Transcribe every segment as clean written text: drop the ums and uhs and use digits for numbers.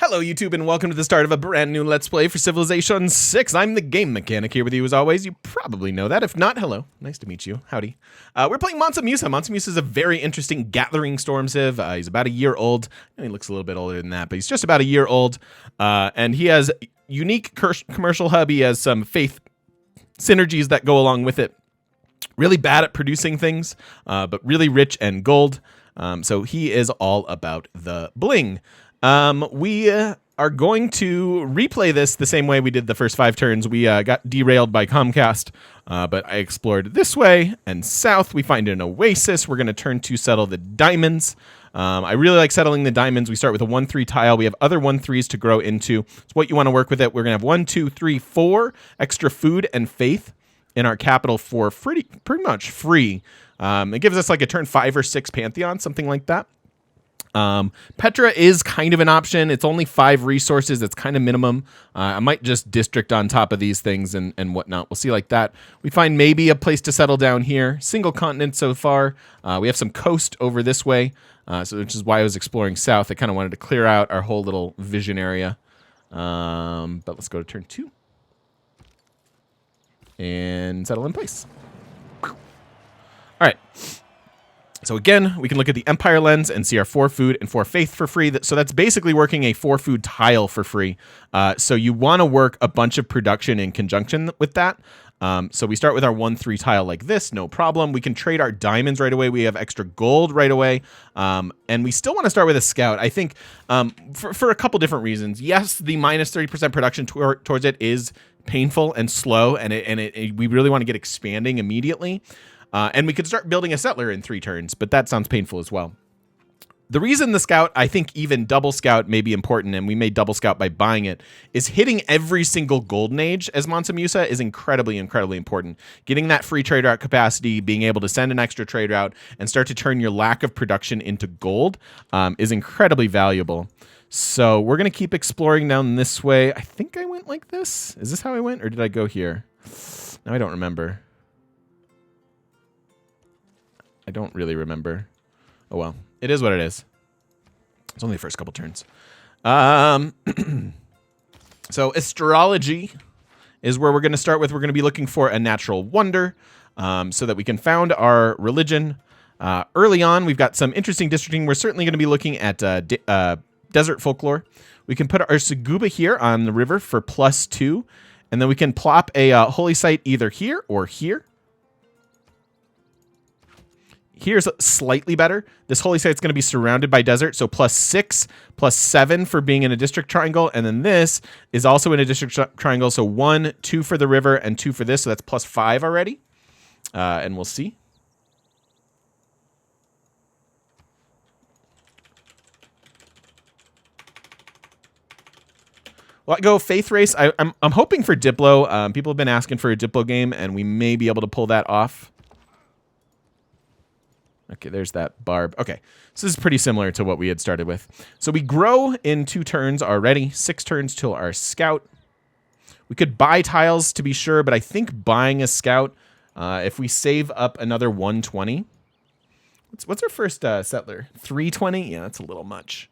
Hello YouTube and welcome to the start of a brand new Let's Play for Civilization 6. I'm the Game Mechanic here with you as always. You probably know that. If not, hello. Nice to meet you. Howdy. We're playing Mansa Musa. Mansa Musa is a very interesting Gathering Storm Civ. He's about a year old. He looks a little bit older than that, but he's just about a year old. And he has unique commercial hub. He has some faith synergies that go along with it. Really bad at producing things, but really rich and gold. So he is all about the bling. We are going to replay this the same way we did the first 5 turns. We got derailed by Comcast, but I explored this way and south. We find an oasis. We're going to turn to settle the diamonds. I really like settling the diamonds. We start with a 1-3 tile. We have other 1-3s to grow into. So what you want to work with it, we're going to have 1, 2, 3, 4 extra food and faith in our capital for pretty much free. It gives us like a turn 5 or 6 pantheon, something like that. Petra is kind of an option. It's only 5 resources. It's kind of minimum. I might just district on top of these things and whatnot. We'll see like that. We find maybe a place to settle down here. Single continent so far. We have some coast over this way, which is why I was exploring south. I kind of wanted to clear out our whole little vision area. But let's go to turn 2 and settle in place. All right. So again, we can look at the Empire lens and see our 4 food and 4 faith for free. So that's basically working a 4 food tile for free. So you want to work a bunch of production in conjunction with that. So we start with our 1-3 tile like this, no problem. We can trade our diamonds right away. We have extra gold right away. And we still want to start with a scout. I think for a couple different reasons. Yes, the minus 30% production towards it is painful and slow, and we really want to get expanding immediately. And we could start building a settler in 3 turns, but that sounds painful as well. The reason the scout, I think even double scout may be important, and we may double scout by buying it, is hitting every single golden age as Mansa Musa is incredibly, incredibly important. Getting that free trade route capacity, being able to send an extra trade route, and start to turn your lack of production into gold is incredibly valuable. So we're going to keep exploring down this way. I think I went like this. Is this how I went, or did I go here? Now I don't remember. I don't really remember. Oh, well. It is what it is. It's only the first couple turns. So Astrology is where we're going to start with. We're going to be looking for a natural wonder so that we can found our religion. Early on, we've got some interesting districting. We're certainly going to be looking at desert folklore. We can put our Seguba here on the river for +2. And then we can plop a holy site either here or here. Here's slightly better. This holy site's going to be surrounded by desert, so +6, +7 for being in a district triangle, and then this is also in a district triangle, so 1, 2 for the river, and 2 for this, so that's +5 already. And we'll see. Well, I go Faith Race. I'm hoping for Diplo. People have been asking for a Diplo game, and we may be able to pull that off. Okay, there's that barb. Okay, so this is pretty similar to what we had started with. So we grow in 2 turns already. 6 turns till our scout. We could buy tiles to be sure, but I think buying a scout, if we save up another 120. What's our first settler? 320? Yeah, that's a little much.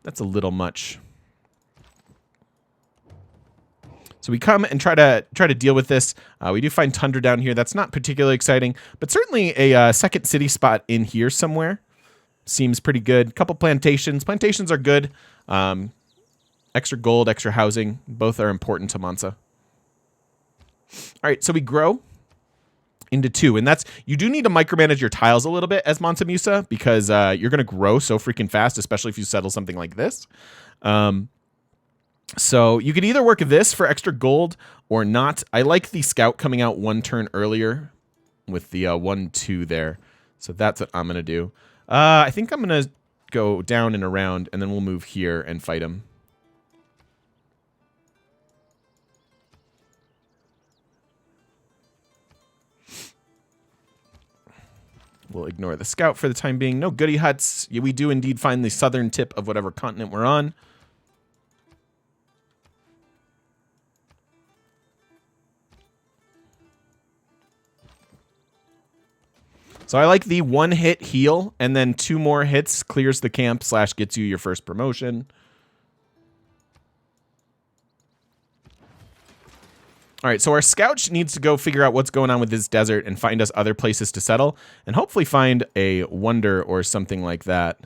That's a little much. So we come and try to deal with this. We do find tundra down here. That's not particularly exciting, but certainly a second city spot in here somewhere seems pretty good. A couple plantations. Plantations are good. Extra gold, extra housing. Both are important to Mansa. All right, so we grow into 2, and that's, you do need to micromanage your tiles a little bit as Mansa Musa because you're going to grow so freaking fast, especially if you settle something like this. So you could either work this for extra gold or not. I like the scout coming out 1 turn earlier with the 1-2 there. So that's what I'm going to do. I think I'm going to go down and around, and then we'll move here and fight him. We'll ignore the scout for the time being. No goody huts. Yeah, we do indeed find the southern tip of whatever continent we're on. So I like the 1-hit heal, and then 2 more hits clears the camp / gets you your first promotion. All right, so our scout needs to go figure out what's going on with this desert and find us other places to settle, and hopefully find a wonder or something like that.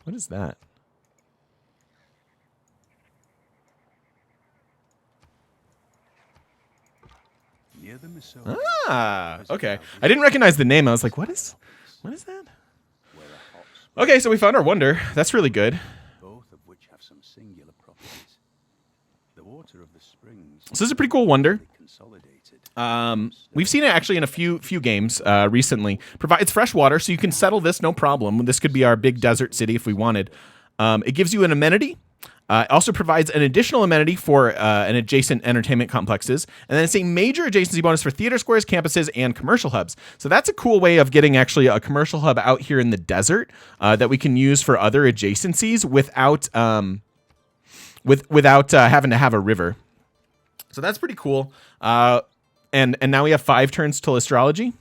What is that? Ah, okay. I didn't recognize the name. I was like, what is that? Okay, so we found our wonder. That's really good. Both of which have some singular properties. The water of the springs. So this is a pretty cool wonder. Consolidated. We've seen it actually in a few games recently. Provides fresh water, so you can settle this no problem. This could be our big desert city if we wanted. It gives you an amenity. It also provides an additional amenity for an adjacent entertainment complexes. And then it's a major adjacency bonus for theater squares, campuses, and commercial hubs. So that's a cool way of getting actually a commercial hub out here in the desert that we can use for other adjacencies without having to have a river. So that's pretty cool. And now we have 5 turns till astrology.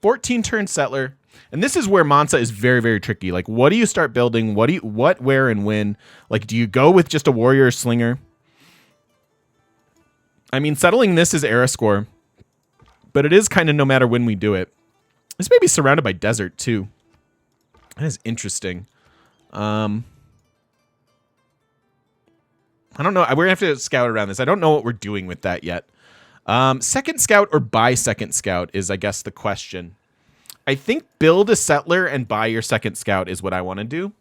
14 turn settler. And this is where Mansa is very, very tricky. Like, what do you start building? What, where, and when? Like, do you go with just a warrior or slinger? I mean, settling this is era score, but it is kind of no matter when we do it. This may be surrounded by desert, too. That is interesting. I don't know. We're going to have to scout around this. I don't know what we're doing with that yet. Second scout or buy second scout is, I guess, the question. I think build a settler and buy your second scout is what I want to do.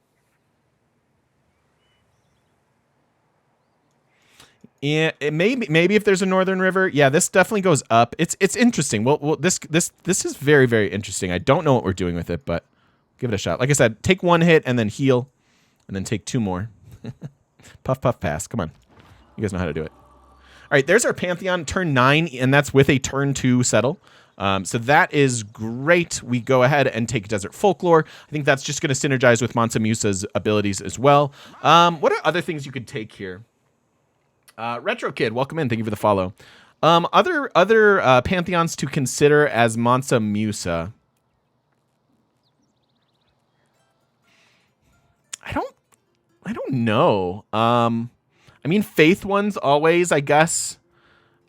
Yeah, maybe if there's a northern river, yeah, this definitely goes up. It's interesting. Well, this is very, very interesting. I don't know what we're doing with it, but give it a shot. Like I said, take 1 hit and then heal, and then take 2 more. Puff, puff, pass. Come on, you guys know how to do it. All right, there's our Pantheon, turn 9, and that's with a turn 2 settle. So that is great. We go ahead and take Desert Folklore. I think that's just going to synergize with Mansa Musa's abilities as well. What are other things you could take here? Retro Kid, welcome in. Thank you for the follow. Other pantheons to consider as Mansa Musa. I don't know. I mean, Faith ones always, I guess.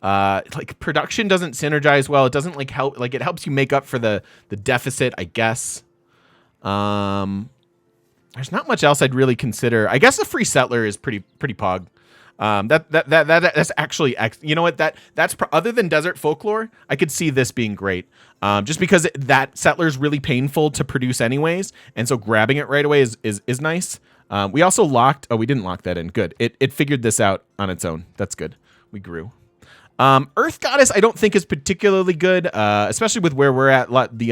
Like production doesn't synergize well. It doesn't like help. Like it helps you make up for the deficit, I guess. There's not much else I'd really consider. I guess a free settler is pretty pog. That's actually, you know what, that's other than Desert Folklore, I could see this being great. Just because that settler's really painful to produce anyways, and so grabbing it right away is nice. We also locked. Oh, we didn't lock that in. Good. It figured this out on its own. That's good. We grew. Earth Goddess, I don't think is particularly good, especially with where we're at. The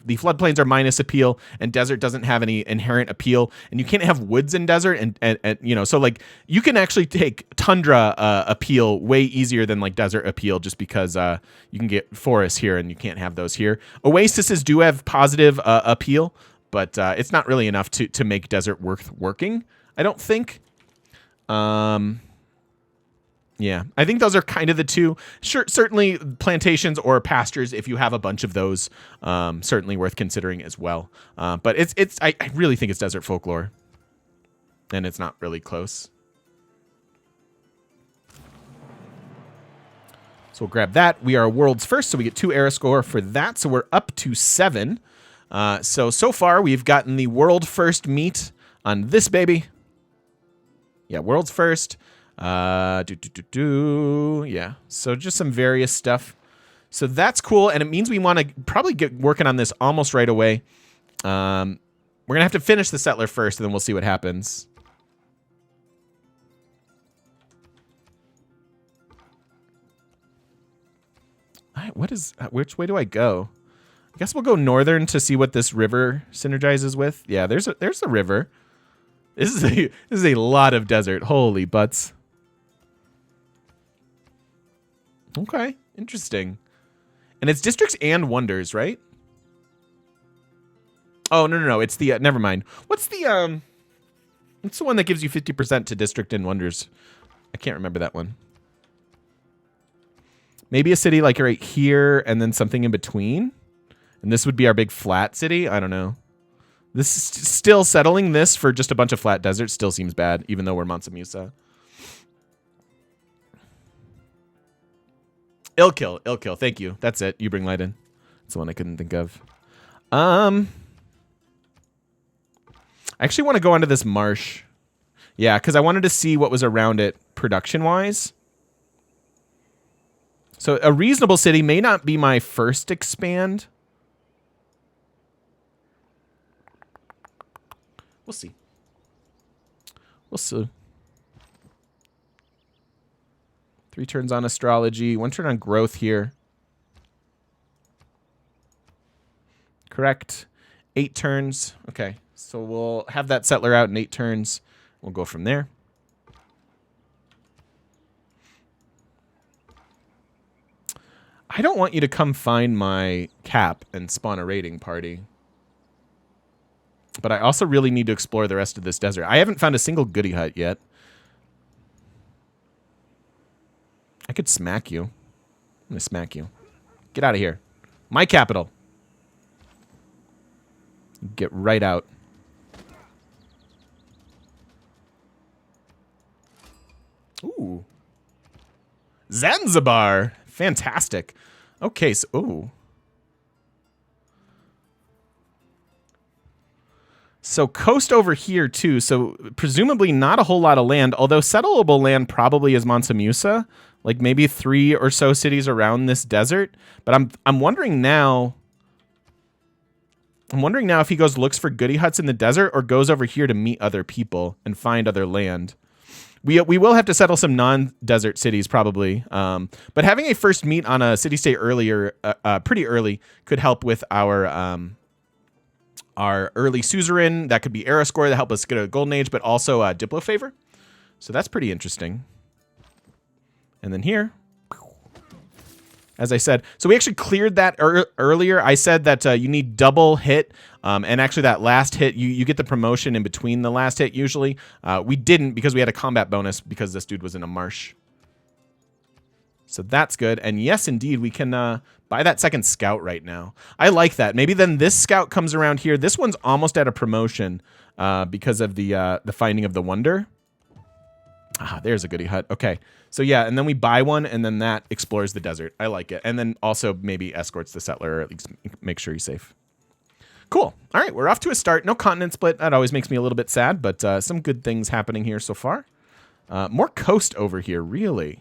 floodplains are minus appeal, and desert doesn't have any inherent appeal, and you can't have woods in desert, and you know, so like you can actually take tundra appeal way easier than like desert appeal, just because you can get forests here, and you can't have those here. Oases do have positive appeal, but it's not really enough to make desert worth working, I don't think. Yeah, I think those are kind of the two. Sure, certainly plantations or pastures, if you have a bunch of those, certainly worth considering as well. But I really think it's Desert Folklore, and it's not really close. So we'll grab that. We are world's first, so we get 2 era score for that. So we're up to 7. So far we've gotten the world first meat on this baby. Yeah, world's first. Yeah, so just some various stuff. So that's cool, and it means we want to probably get working on this almost right away. We're gonna have to finish the settler first, and then we'll see what happens. Which way do I go? I guess we'll go northern to see what this river synergizes with. Yeah, there's the river. This is a lot of desert. Holy butts. Okay, interesting. And it's districts and wonders, right? Oh, no. It's the, never mind. What's the one that gives you 50% to district and wonders? I can't remember that one. Maybe a city like right here and then something in between? And this would be our big flat city? I don't know. This is still settling this for just a bunch of flat deserts still seems bad, even though we're Mansa Musa. Ill kill. Thank you. That's it. You bring light in. That's the one I couldn't think of. I actually want to go onto this marsh. Yeah, because I wanted to see what was around it production-wise. So a reasonable city may not be my first expand. We'll see. We'll see. 3 turns on astrology, 1 turn on growth here. Correct. 8 turns. Okay, so we'll have that settler out in 8 turns. We'll go from there. I don't want you to come find my cap and spawn a raiding party. But I also really need to explore the rest of this desert. I haven't found a single goody hut yet. I could smack you. I'm going to smack you. Get out of here. My capital. Get right out. Ooh. Zanzibar. Fantastic. Okay, so... Ooh. So coast over here, too. So presumably not a whole lot of land, although settleable land probably is Mansa Musa. Like maybe 3 or so cities around this desert. But I'm wondering now... I'm wondering now if he goes looks for goody huts in the desert or goes over here to meet other people and find other land. We will have to settle some non-desert cities probably, but having a first meet on a city-state earlier, pretty early, could help with our early suzerain. That could be era score that help us get a golden age, but also Diplo favor. So that's pretty interesting. And then here, as I said, so we actually cleared that earlier. I said that you need double hit, and actually that last hit, you get the promotion in between the last hit usually. We didn't because we had a combat bonus because this dude was in a marsh. So that's good. And yes, indeed, we can buy that second scout right now. I like that. Maybe then this scout comes around here. This one's almost at a promotion because of the Finding of the Wonder. Ah, there's a goody hut. Okay. So yeah, and then we buy one, and then that explores the desert. I like it. And then also maybe escorts the settler, or at least make sure he's safe. Cool. All right, we're off to a start. No continent split. That always makes me a little bit sad, but some good things happening here so far. More coast over here, really.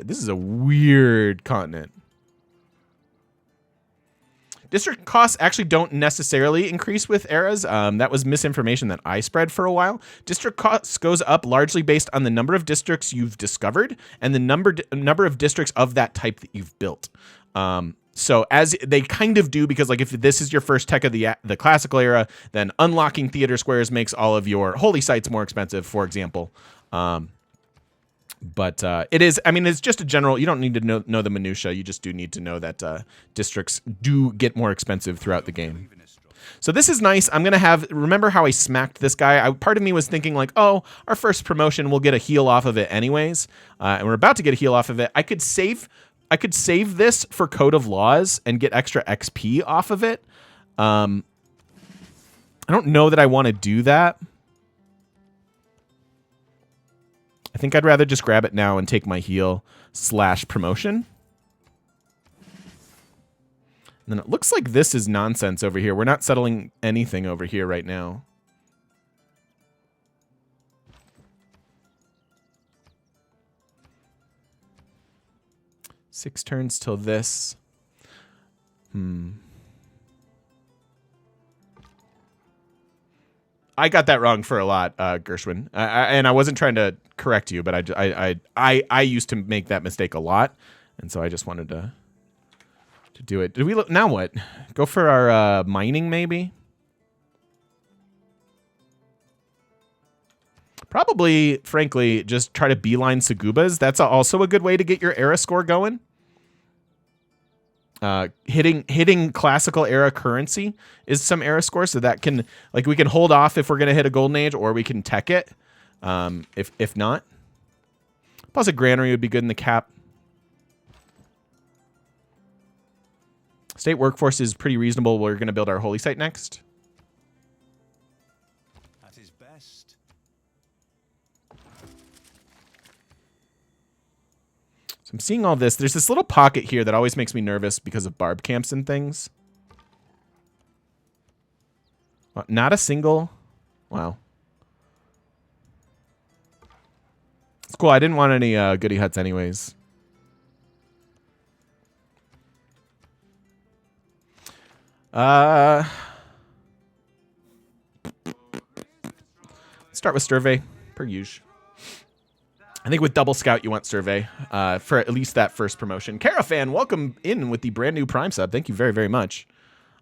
This is a weird continent. District costs actually don't necessarily increase with eras. That was misinformation that I spread for a while. District costs goes up largely based on the number of districts you've discovered and the number of districts of that type that you've built. So as they kind of do, because like if this is your first tech of the classical era, then unlocking theater squares makes all of your holy sites more expensive, for example. But it is, I mean, it's just a general, you don't need to know the minutia. You just do need to know that districts do get more expensive throughout the game. So this is nice. I'm going to have, remember how I smacked this guy? Part of me was thinking like, oh, our first promotion, we'll get a heal off of it anyways. And we're about to get a heal off of it. I could save this for Code of Laws and get extra XP off of it. I don't know that I want to do that. I think I'd rather just grab it now and take my heal / promotion. And then it looks like this is nonsense over here. We're not settling anything over here right now. Six turns till this. I got that wrong for a lot, Gershwin, and I wasn't trying to correct you, but I used to make that mistake a lot, and so I just wanted to do it. Did we look now? What? Go for our mining, maybe. Probably, frankly, just try to beeline Sagubas. That's also a good way to get your era score going. Hitting classical era currency is some era score, so that can, like, we can hold off if we're gonna hit a golden age, or we can tech it. If not, plus a granary would be good in the cap. State workforce is pretty reasonable. We're gonna build our holy site next. At his best. So I'm seeing all this. There's this little pocket here that always makes me nervous because of barb camps and things. Not a single. Wow. It's cool. I didn't want any goody huts anyways. Start with survey, per usual. I think with double scout, you want survey for at least that first promotion. Carafan, welcome in with the brand new Prime sub. Thank you very, very much.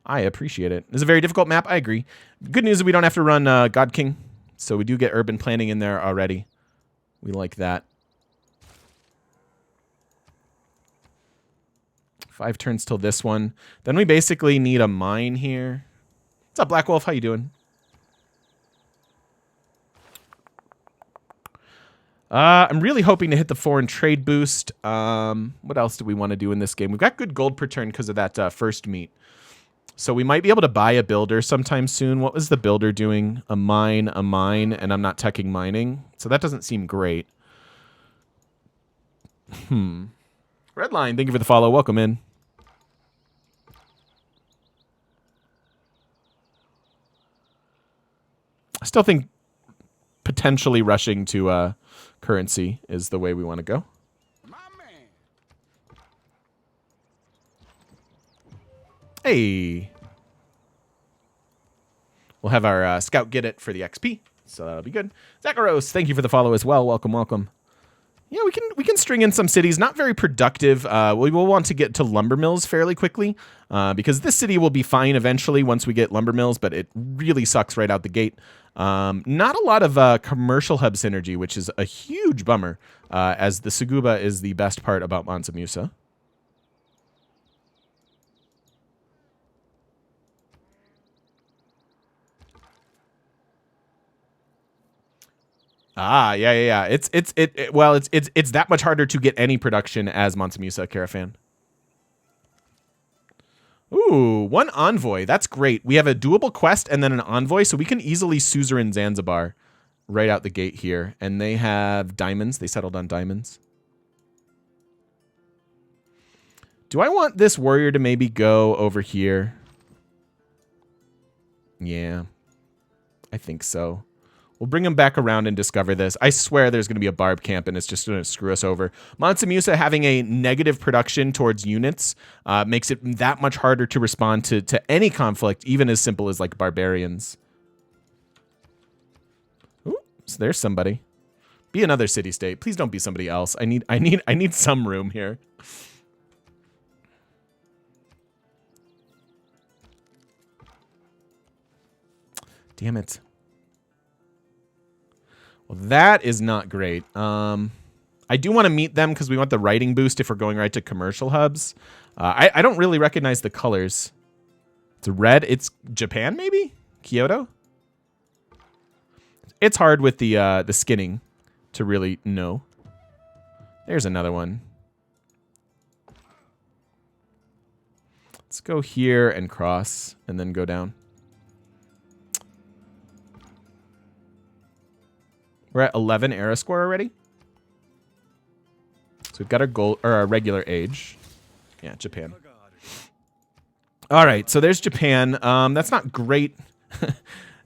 I appreciate it. It's a very difficult map. I agree. Good news is we don't have to run God King, so we do get urban planning in there already. We like that. 5 turns till this one. Then we basically need a mine here. What's up, Black Wolf? How you doing? I'm really hoping to hit the foreign trade boost. What else do we want to do in this game? We've got good gold per turn because of that first meet. So we might be able to buy a builder sometime soon. What was the builder doing? A mine, and I'm not teching mining. So that doesn't seem great. Redline, thank you for the follow. Welcome in. I still think potentially rushing to currency is the way we want to go. Hey. We'll have our scout get it for the XP, so that'll be good. Zacharos, thank you for the follow as well. Welcome, welcome. Yeah, we can string in some cities. Not very productive. We will want to get to lumber mills fairly quickly because this city will be fine eventually once we get lumber mills, but it really sucks right out the gate. Not a lot of commercial hub synergy, which is a huge bummer, as the Suguba is the best part about Mansa Musa. Ah, yeah. It's that much harder to get any production as Mansa Musa, Carafan. Ooh, 1 envoy. That's great. We have a doable quest and then an envoy, so we can easily suzerain Zanzibar right out the gate here. And they have diamonds. They settled on diamonds. Do I want this warrior to maybe go over here? Yeah, I think so. We'll bring him back around and discover this. I swear there's going to be a barb camp and it's just going to screw us over. Mansa Musa having a negative production towards units makes it that much harder to respond to any conflict, even as simple as like barbarians. Ooh, so there's somebody. Be another city-state. Please don't be somebody else. I need some room here. Damn it. Well, that is not great. I do want to meet them because we want the writing boost if we're going right to commercial hubs. I don't really recognize the colors. It's red. It's Japan, maybe? Kyoto? It's hard with the skinning to really know. There's another one. Let's go here and cross and then go down. We're at 11 era score already. So we've got our gold or our regular age. Yeah, Japan. All right, so there's Japan. That's not great.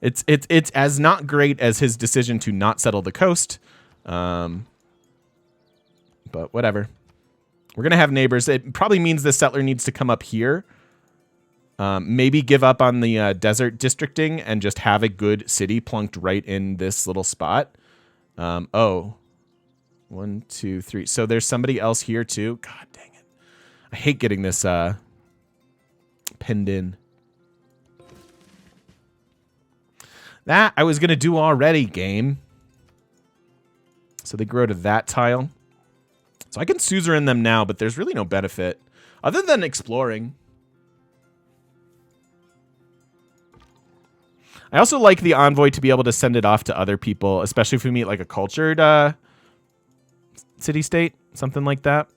it's as not great as his decision to not settle the coast. But whatever. We're gonna have neighbors. It probably means the settler needs to come up here. Maybe give up on the desert districting and just have a good city plunked right in this little spot. Oh, 1, 2, 3. So there's somebody else here too. God dang it. I hate getting this pinned in. That I was going to do already, game. So they grow to that tile. So I can suzerain them now, but there's really no benefit other than exploring. I also like the envoy to be able to send it off to other people, especially if we meet like a cultured city-state, something like that.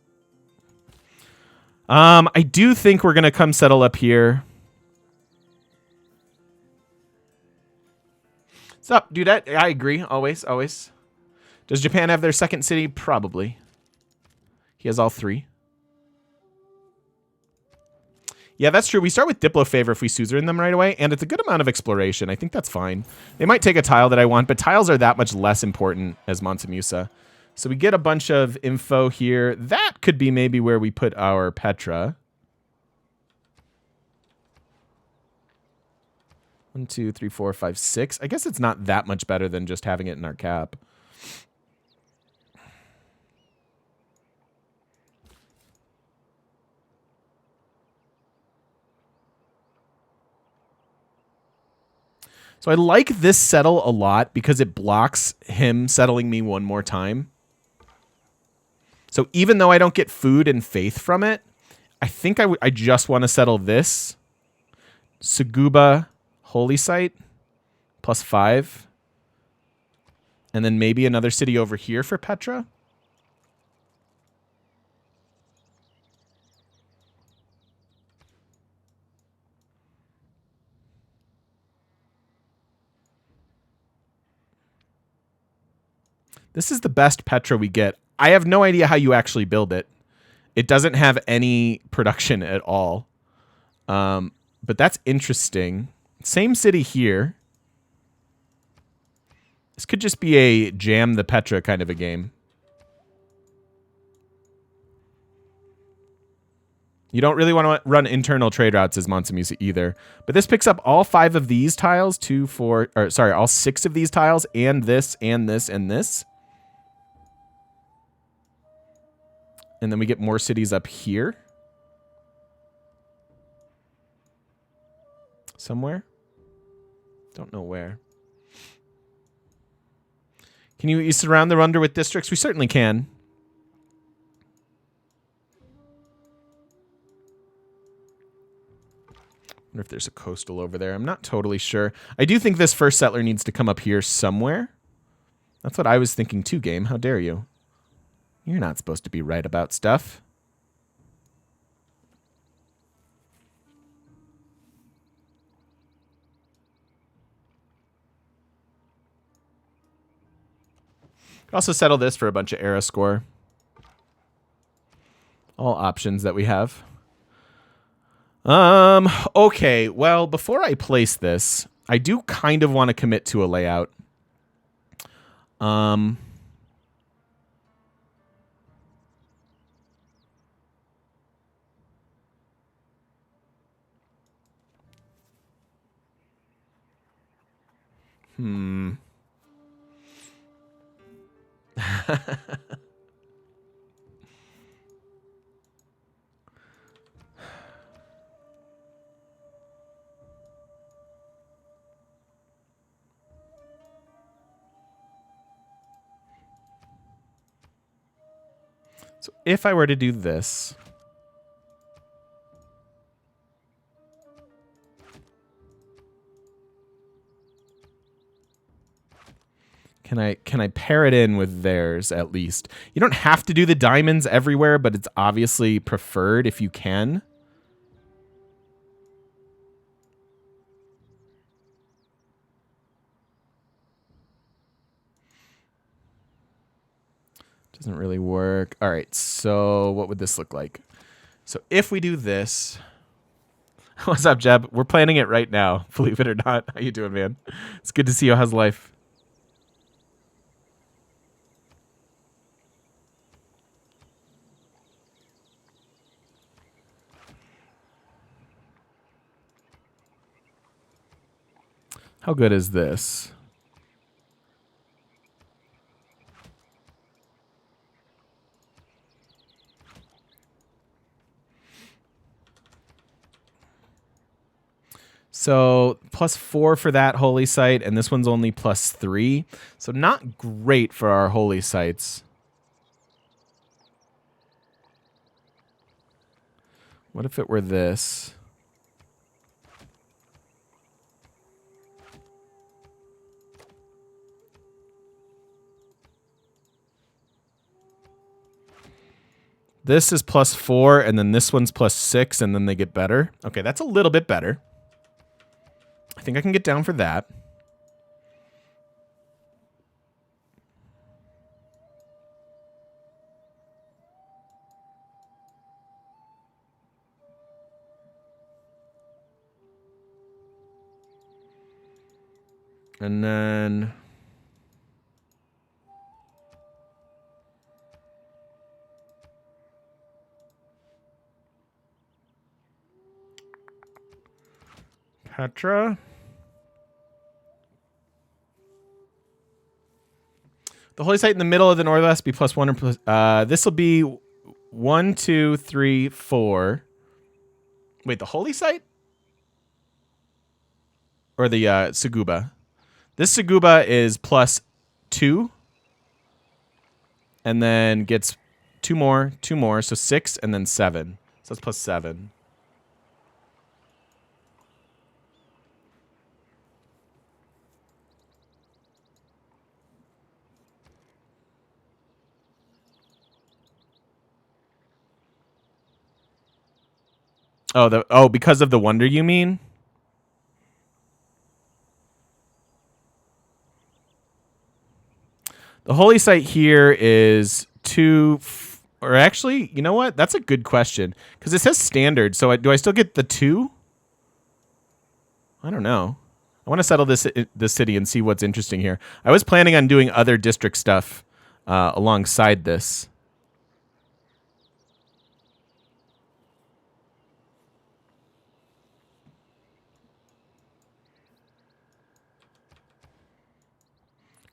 I do think we're going to come settle up here. What's up, dude? I agree. Always, always. Does Japan have their second city? Probably. He has all 3. Yeah, that's true. We start with Diplo Favor if we suzerain them right away, and it's a good amount of exploration. I think that's fine. They might take a tile that I want, but tiles are that much less important as Mansa Musa. So we get a bunch of info here. That could be maybe where we put our Petra. 1, 2, 3, 4, 5, 6. I guess it's not that much better than just having it in our cap. So I like this settle a lot because it blocks him settling me one more time. So even though I don't get food and faith from it, I think I just want to settle this. Suguba Holy Site, +5. And then maybe another city over here for Petra. This is the best Petra we get. I have no idea how you actually build it. It doesn't have any production at all. But that's interesting. Same city here. This could just be a jam the Petra kind of a game. You don't really want to run internal trade routes as Mansa Musa either. But this picks up all 5 of these tiles, all 6 of these tiles, and this, and this, and this. And then we get more cities up here. Somewhere. Don't know where. Can you surround the Runda with districts? We certainly can. Wonder if there's a coastal over there. I'm not totally sure. I do think this first settler needs to come up here somewhere. That's what I was thinking too, game. How dare you? You're not supposed to be right about stuff. Could also settle this for a bunch of era score. All options that we have. Okay, well, before I place this, I do kind of want to commit to a layout. So if I were to do this, can I pair it in with theirs at least? You don't have to do the diamonds everywhere, but it's obviously preferred if you can. Doesn't really work. All right, so what would this look like? So if we do this, what's up, Jeb? We're planning it right now, believe it or not. How you doing, man? It's good to see you. How's life? How good is this? So +4 for that holy site, and this one's only +3. So not great for our holy sites. What if it were this? This is +4, and then this one's +6, and then they get better. Okay, that's a little bit better. I think I can get down for that. And then... Petra. The holy site in the middle of the northwest be +1 or plus... this will be 1, 2, 3, 4. Wait, the holy site? Or the Suguba? This Suguba is +2. And then gets 2 more, so 6, and then 7. So that's +7. Oh, because of the wonder, you mean? The holy site here is 2, or actually, you know what? That's a good question because it says standard. So do I still get the 2? I don't know. I want to settle this city and see what's interesting here. I was planning on doing other district stuff alongside this.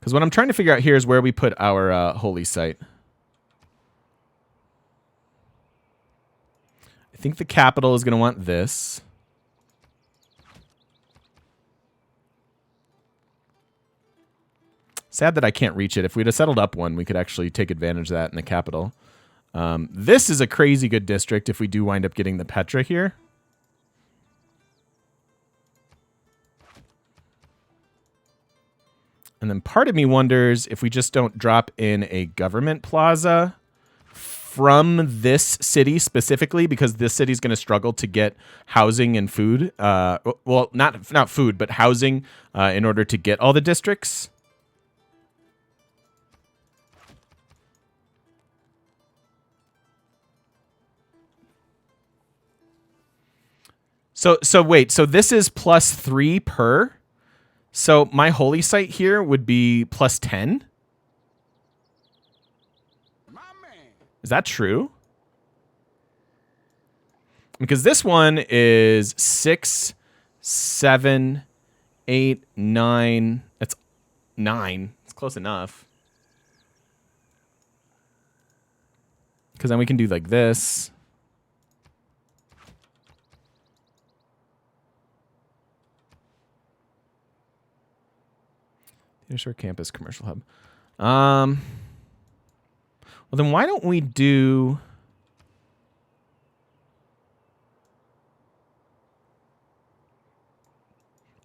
Because what I'm trying to figure out here is where we put our holy site. I think the capital is going to want this. Sad that I can't reach it. If we'd have settled up one, we could actually take advantage of that in the capital. This is a crazy good district if we do wind up getting the Petra here. And then part of me wonders if we just don't drop in a government plaza from this city specifically, because this city is going to struggle to get housing and food. Well, not food, but housing in order to get all the districts. So wait, so this is +3 per. So my holy site here would be +10. Is that true? Because this one is 6, 7, 8, 9. That's 9. It's close enough. Because then we can do like this. Theatre Campus Commercial Hub. Well, then why don't we do...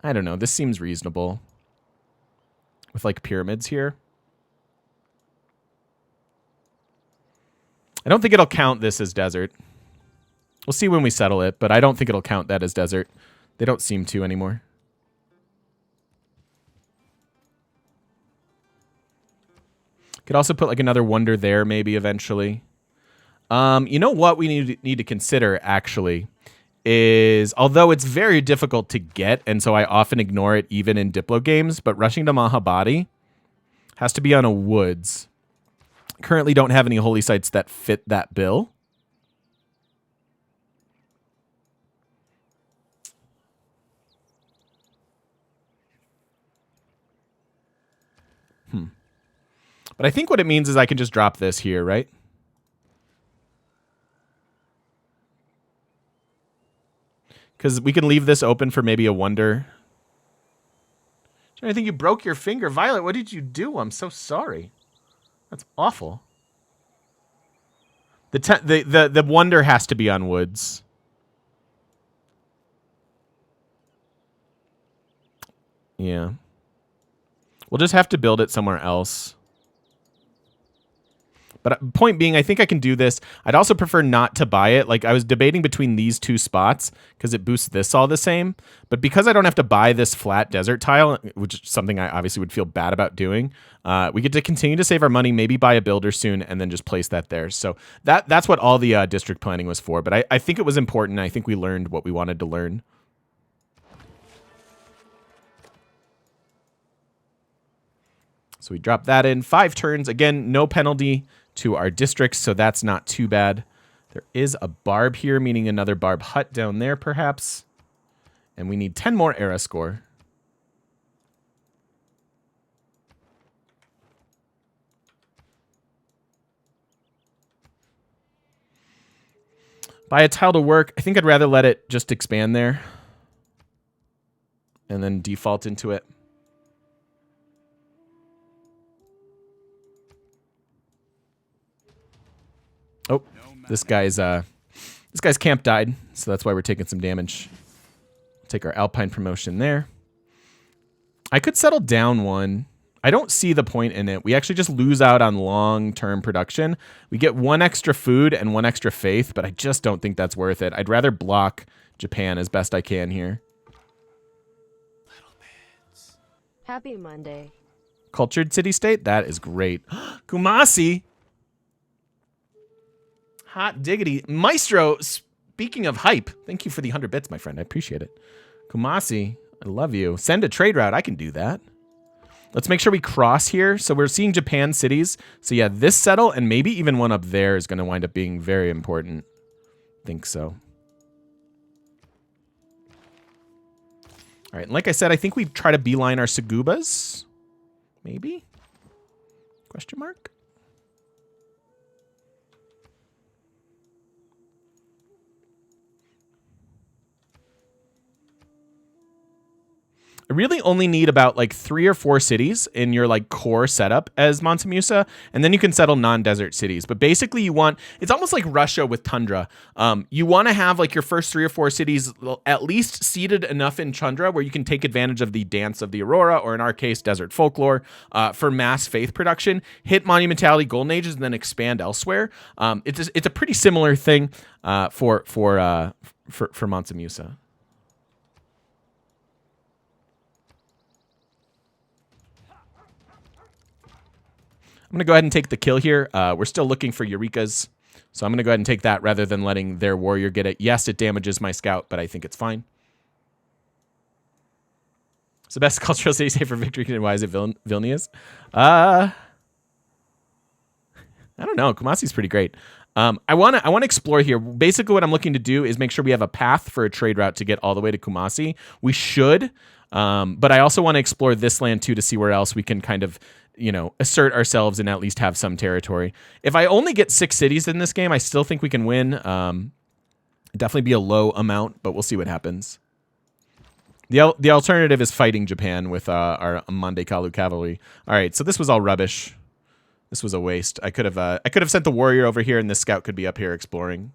I don't know. This seems reasonable. With, like, pyramids here. I don't think it'll count this as desert. We'll see when we settle it, but I don't think it'll count that as desert. They don't seem to anymore. Could also put like another wonder there maybe eventually. You know what we need to consider actually is, although it's very difficult to get, and so I often ignore it even in Diplo games, but rushing to Mahabadi has to be on a woods. Currently don't have any holy sites that fit that bill. But I think what it means is I can just drop this here, right? Because we can leave this open for maybe a wonder. I think you broke your finger. Violet, what did you do? I'm so sorry. That's awful. The wonder has to be on woods. Yeah. We'll just have to build it somewhere else. But point being, I think I can do this. I'd also prefer not to buy it. Like, I was debating between these two spots because it boosts this all the same. But because I don't have to buy this flat desert tile, which is something I obviously would feel bad about doing, we get to continue to save our money, maybe buy a builder soon, and then just place that there. So that's what all the district planning was for. But I think it was important. I think we learned what we wanted to learn. So we drop that in. 5 turns. Again, no penalty to our districts, so that's not too bad. There is a barb here, meaning another barb hut down there, perhaps. And we need 10 more era score. Buy a tile to work. I think I'd rather let it just expand there. And then default into it. Oh, this guy's camp died, so that's why we're taking some damage. Take our Alpine promotion there. I could settle down one. I don't see the point in it. We actually just lose out on long-term production. We get 1 extra food and 1 extra faith, but I just don't think that's worth it. I'd rather block Japan as best I can here. Happy Monday. Cultured city-state? That is great. Kumasi! Hot diggity. Maestro, speaking of hype, thank you for the 100 bits, my friend. I appreciate it. Kumasi, I love you. Send a trade route. I can do that. Let's make sure we cross here. So we're seeing Japan cities. So yeah, this settle and maybe even one up there is going to wind up being very important. I think so. All right, and like I said, I think we try to beeline our Sagubas. Maybe? Question mark? I really only need about like 3 or 4 cities in your like core setup as Mansa Musa, and then you can settle non-desert cities. But basically you want, it's almost like Russia with tundra. You want to have like your first 3 or 4 cities at least seated enough in tundra where you can take advantage of the dance of the Aurora, or in our case, desert folklore, for mass faith production, hit monumentality golden ages, and then expand elsewhere. It's a pretty similar thing for Mansa Musa. I'm going to go ahead and take the kill here. We're still looking for Eurekas, so I'm going to go ahead and take that rather than letting their warrior get it. Yes, it damages my scout, but I think it's fine. It's the best cultural city state for victory. Why is it Vilnius? I don't know. Kumasi's pretty great. I want to explore here. Basically, what I'm looking to do is make sure we have a path for a trade route to get all the way to Kumasi. We should, but I also want to explore this land too to see where else we can kind of, you know, assert ourselves and at least have some territory. If I only get 6 cities in this game, I still think we can win. Definitely be a low amount, but we'll see what happens. The alternative is fighting Japan with our Mande Kalu cavalry. All right, so this was all rubbish. This was a waste. I could have sent the warrior over here, and this scout could be up here exploring.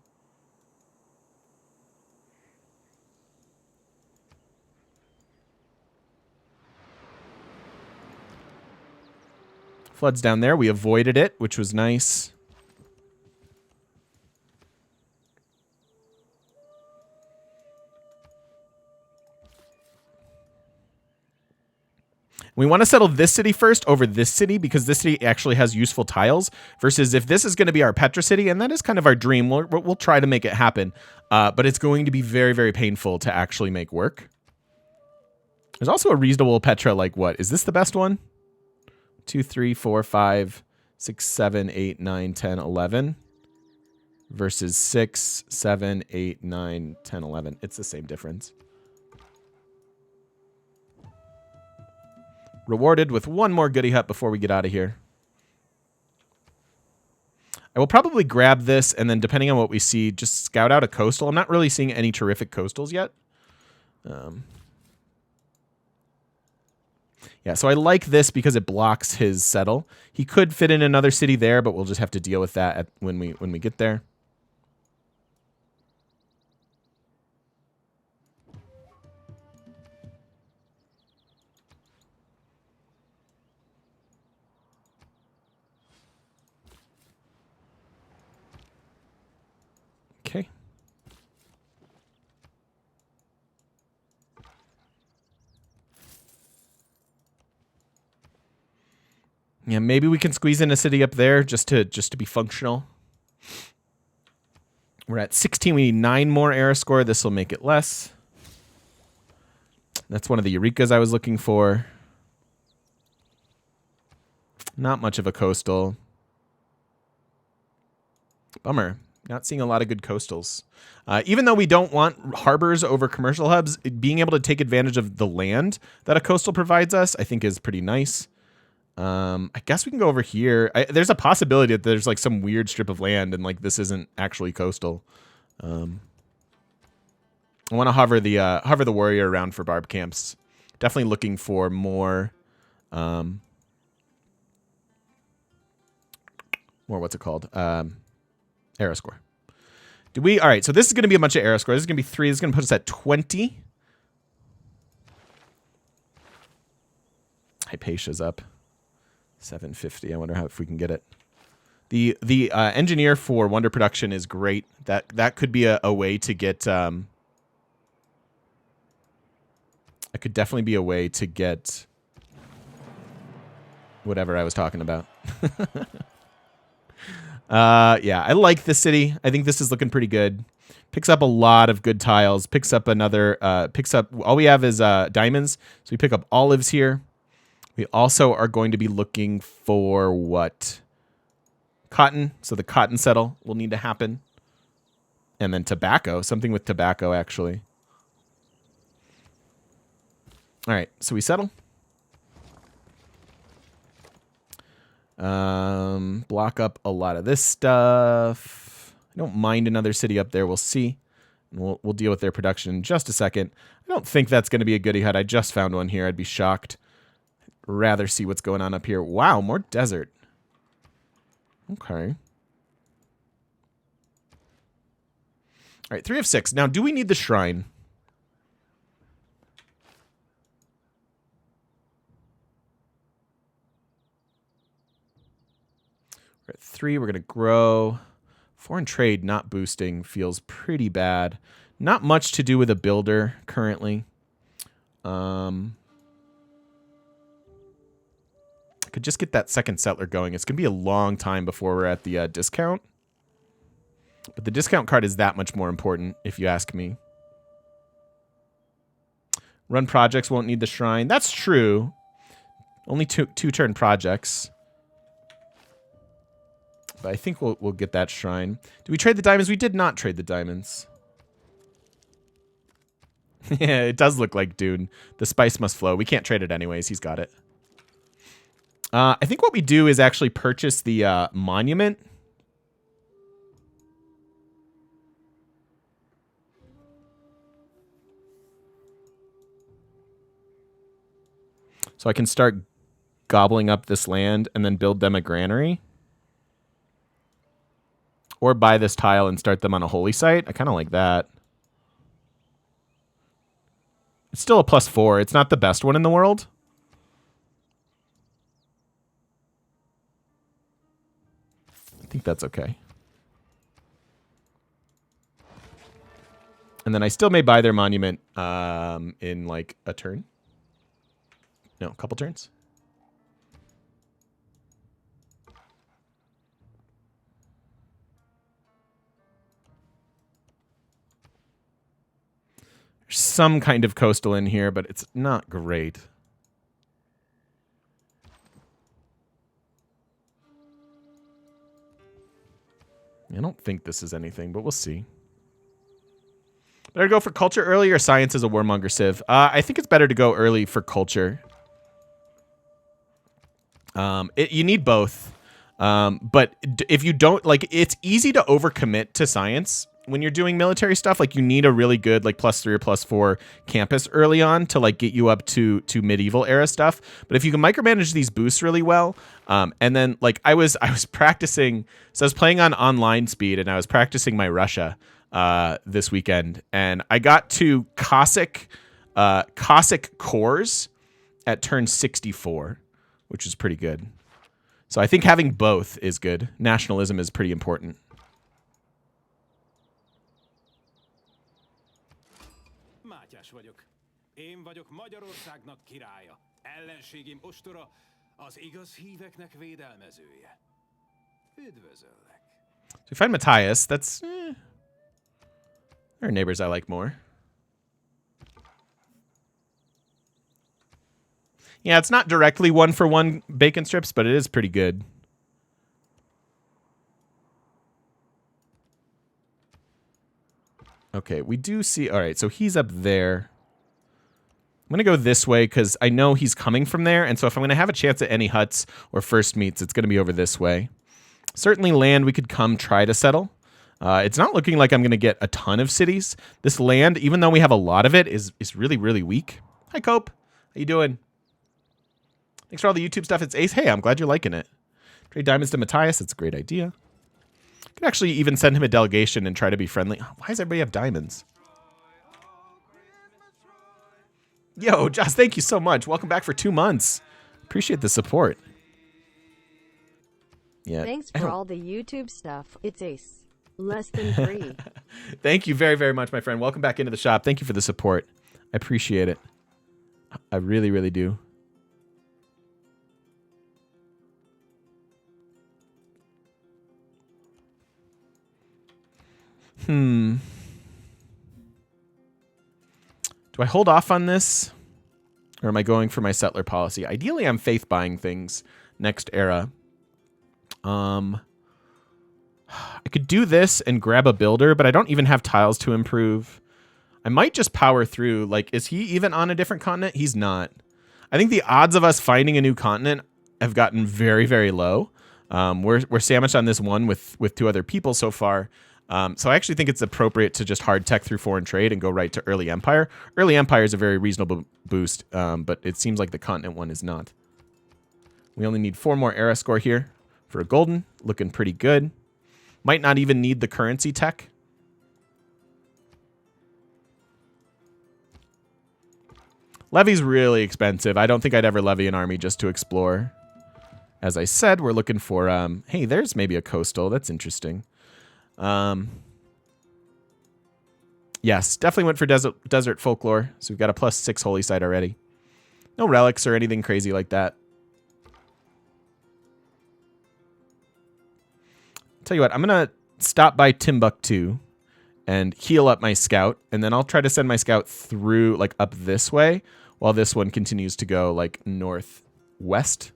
Floods down there. We avoided it, which was nice. We want to settle this city first over this city because this city actually has useful tiles versus if this is going to be our Petra city, and that is kind of our dream, we'll try to make it happen, but it's going to be very, very painful to actually make work. There's also a reasonable Petra, like what? Is this the best one? 2, 3, 4, 5, 6, 7, 8, 9, 10, 11 versus 6, 7, 8, 9, 10, 11. It's the same difference. Rewarded with one more goodie hut before we get out of here. I will probably grab this and then, depending on what we see, just scout out a coastal. I'm not really seeing any terrific coastals yet. Yeah, so I like this because it blocks his settle. He could fit in another city there, but we'll just have to deal with that when we get there. Okay. Yeah, maybe we can squeeze in a city up there just to be functional. We're at 16. We need 9 more era score. This will make it less. That's one of the Eurekas I was looking for. Not much of a coastal. Bummer. Not seeing a lot of good coastals. Even though we don't want harbors over commercial hubs, being able to take advantage of the land that a coastal provides us, I think is pretty nice. I guess we can go over here. There's a possibility that there's like some weird strip of land and like this isn't actually coastal. I want to hover the warrior around for barb camps. Definitely looking for more what's it called? Arrow score. All right, so this is going to be a bunch of arrow scores. This is going to be 3. This is going to put us at 20. Hypatia's up. 750. I wonder if we can get it. The engineer for Wonder Production is great. That could be a way to get... That could definitely be a way to get whatever I was talking about. Yeah, I like the city. I think this is looking pretty good. Picks up a lot of good tiles. Picks up all we have is diamonds. So we pick up olives here. We also are going to be looking for what? Cotton. So the cotton settle will need to happen. And then tobacco. Something with tobacco, actually. All right, so we settle. Block up a lot of this stuff. I don't mind another city up there. We'll see. And we'll deal with their production in just a second. I don't think that's going to be a goodie hut. I just found one here. I'd be shocked. Rather see what's going on up here. Wow, more desert. Okay. All right, 3 of 6. Now, do we need the shrine? We're at 3. We're going to grow. Foreign trade not boosting feels pretty bad. Not much to do with a builder currently. Could just get that second settler going. It's going to be a long time before we're at the discount. But the discount card is that much more important, if you ask me. Run projects won't need the shrine. That's true. Only two-turn projects. But I think we'll get that shrine. Did we trade the diamonds? We did not trade the diamonds. Yeah, it does look like Dune. The spice must flow. We can't trade it anyways. He's got it. I think what we do is actually purchase the monument. So I can start gobbling up this land and then build them a granary. Or buy this tile and start them on a holy site. I kind of like that. It's still a +4. It's not the best one in the world. I think that's okay. And then I still may buy their monument in like a turn. No, a couple turns. There's some kind of coastal in here, but it's not great. I don't think this is anything, but we'll see. Better go for culture early or science as a warmonger civ? I think it's better to go early for culture. You need both. But if you don't, like, it's easy to overcommit to science when you're doing military stuff. Like, you need a really good, like, +3 or +4 campus early on to, like, get you up to medieval era stuff. But if you can micromanage these boosts really well, and then, like, I was practicing, so I was playing on online speed, and I was practicing my Russia this weekend, and I got to Cossack cores at turn 64, which is pretty good. So I think having both is good. Nationalism is pretty important. Mátyás vagyok. Én vagyok Magyarországnak királya. Ellenségim ostora, az igaz híveknek védelmezője. Üdvözöllek. So we find Matthias. That's there are neighbors I like more. Yeah, it's not directly 1-for-1 bacon strips, but it is pretty good. Okay, we do see... All right, so he's up there. I'm going to go this way because I know he's coming from there. And so if I'm going to have a chance at any huts or first meets, it's going to be over this way. Certainly land we could come try to settle. It's not looking like I'm going to get a ton of cities. This land, even though we have a lot of it, is really, really weak. Hi, Cope. How you doing? Thanks for all the YouTube stuff. It's Ace. Hey, I'm glad you're liking it. Trade diamonds to Matthias. That's a great idea. Could actually even send him a delegation and try to be friendly. Why does everybody have diamonds? Yo, Josh, thank you so much. Welcome back for 2 months. Appreciate the support. Yeah. Thanks for all the YouTube stuff. It's Ace. Less than free. Thank you very, very much, my friend. Welcome back into the shop. Thank you for the support. I appreciate it. I really, really do. Do I hold off on this? Or am I going for my settler policy? Ideally, I'm faith buying things next era. I could do this and grab a builder, but I don't even have tiles to improve. I might just power through. Like, is he even on a different continent? He's not. I think the odds of us finding a new continent have gotten very, very low. We're sandwiched on this one with 2 other people so far. So I actually think it's appropriate to just hard tech through foreign trade and go right to early empire. Early empire is a very reasonable boost, but it seems like the continent one is not. We only need 4 more era score here for a golden. Looking pretty good. Might not even need the currency tech. Levy's really expensive. I don't think I'd ever levy an army just to explore. As I said, we're looking for, hey, there's maybe a coastal. That's interesting. Yes, definitely went for desert folklore. So we've got a +6 holy site already. No relics or anything crazy like that. Tell you what, I'm going to stop by Timbuktu and heal up my scout. And then I'll try to send my scout through, like, up this way while this one continues to go, like, northwest.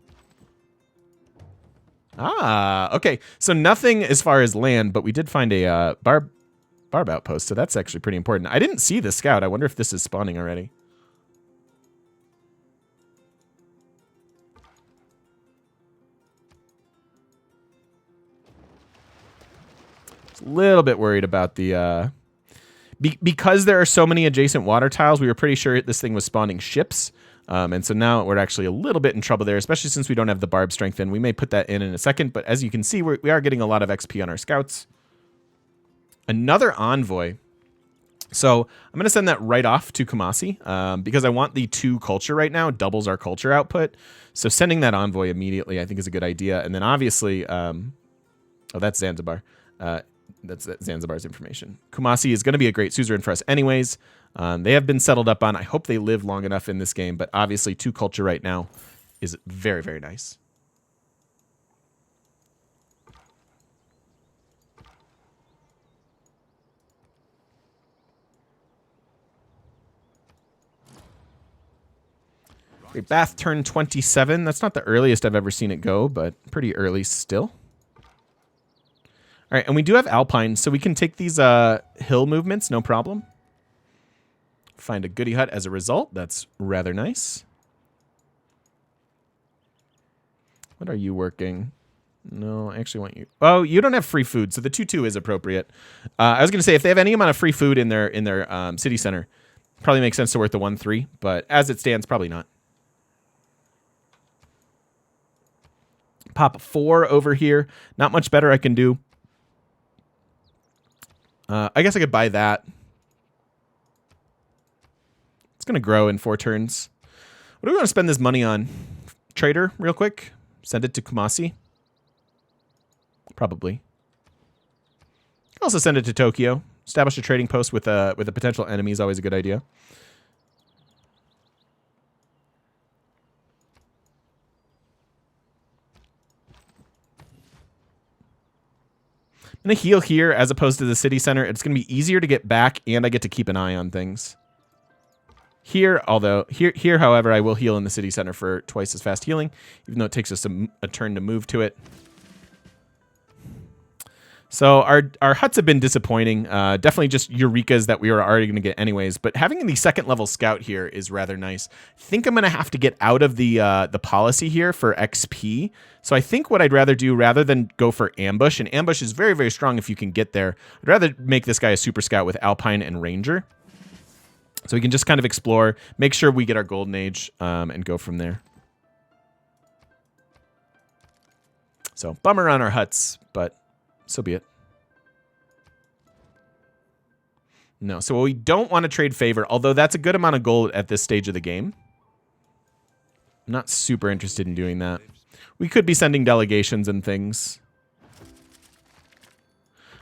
Ah, okay. So nothing as far as land, but we did find a barb outpost, so that's actually pretty important. I didn't see the scout. I wonder if this is spawning already. A little bit worried about the... because there are so many adjacent water tiles, we were pretty sure this thing was spawning ships. And so now we're actually a little bit in trouble there, especially since we don't have the barb strength in. We may put that in a second, but as you can see, we are getting a lot of XP on our scouts. Another envoy. So I'm going to send that right off to Kumasi because I want the 2 culture right now. Doubles our culture output. So sending that envoy immediately I think is a good idea. And then obviously, oh, that's Zanzibar. That's Zanzibar's information. Kumasi is going to be a great suzerain for us anyways. They have been settled up on. I hope they live long enough in this game, but obviously 2 culture right now is very, very nice. Great Bath turned 27. That's not the earliest I've ever seen it go, but pretty early still. All right, and we do have Alpine, so we can take these hill movements, no problem. Find a goody hut as a result. That's rather nice. What are you working? No, I actually want you. Oh, you don't have free food, so the 2-2 is appropriate. I was going to say, if they have any amount of free food in their city center, probably makes sense to work the 1-3, but as it stands, probably not. Pop 4 over here. Not much better I can do. I guess I could buy that. It's going to grow in 4 turns. What do we want to spend this money on? Trader, real quick. Send it to Kumasi. Probably. Also send it to Tokyo. Establish a trading post with a potential enemy is always a good idea. I'm going to heal here as opposed to the city center. It's going to be easier to get back, and I get to keep an eye on things. here. Although here, however, I will heal in the city center for twice as fast healing, even though it takes us a turn to move to it. So our huts have been disappointing. Definitely just Eurekas that we were already going to get anyways. But having the second level scout here is rather nice. I think I'm going to have to get out of the policy here for XP. So I think what I'd rather do, rather than go for ambush, and ambush is very, very strong if you can get there, I'd rather make this guy a super scout with Alpine and Ranger. So we can just kind of explore, make sure we get our Golden Age, and go from there. So bummer on our huts, but so be it. No, so we don't want to trade favor, although that's a good amount of gold at this stage of the game. I'm not super interested in doing that. We could be sending delegations and things.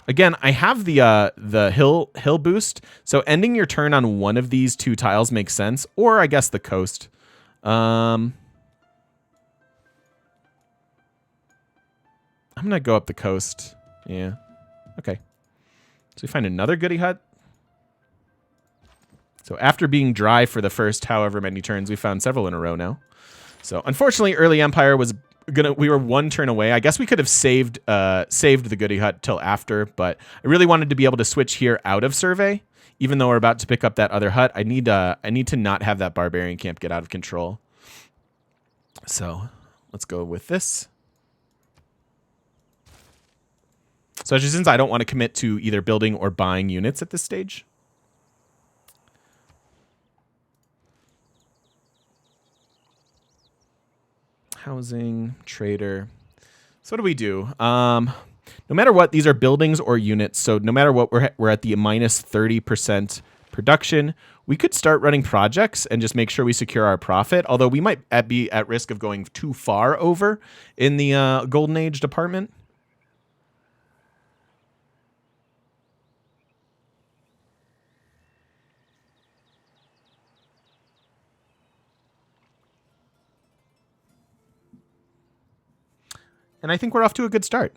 Again, I have the hill boost, so ending your turn on one of these two tiles makes sense, or I guess the coast. I'm gonna go up the coast. Yeah. Okay. So we find another goody hut. So after being dry for the first however many turns, we found several in a row now. So unfortunately, early Empire was we were one turn away. I guess we could have saved the goody hut till after, but I really wanted to be able to switch here out of survey. Even though we're about to pick up that other hut, I need to not have that barbarian camp get out of control. So let's go with this. Especially since I don't want to commit to either building or buying units at this stage. Housing, trader. So what do we do? No matter what, these are buildings or units. So no matter what, we're at the minus 30% production. We could start running projects and just make sure we secure our profit. Although we might be at risk of going too far over in the Golden Age department. And I think we're off to a good start.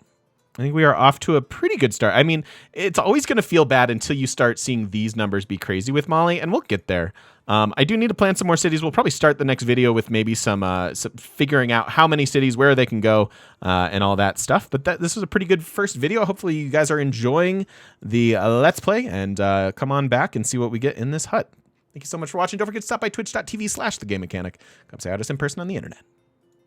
I think we are off to a pretty good start. I mean, it's always going to feel bad until you start seeing these numbers be crazy with Mali, and we'll get there. I do need to plan some more cities. We'll probably start the next video with maybe some figuring out how many cities, where they can go, and all that stuff. But this was a pretty good first video. Hopefully you guys are enjoying the Let's Play, and come on back and see what we get in this hut. Thank you so much for watching. Don't forget to stop by twitch.tv/thegamemechanic. Come say hi to us in person on the internet.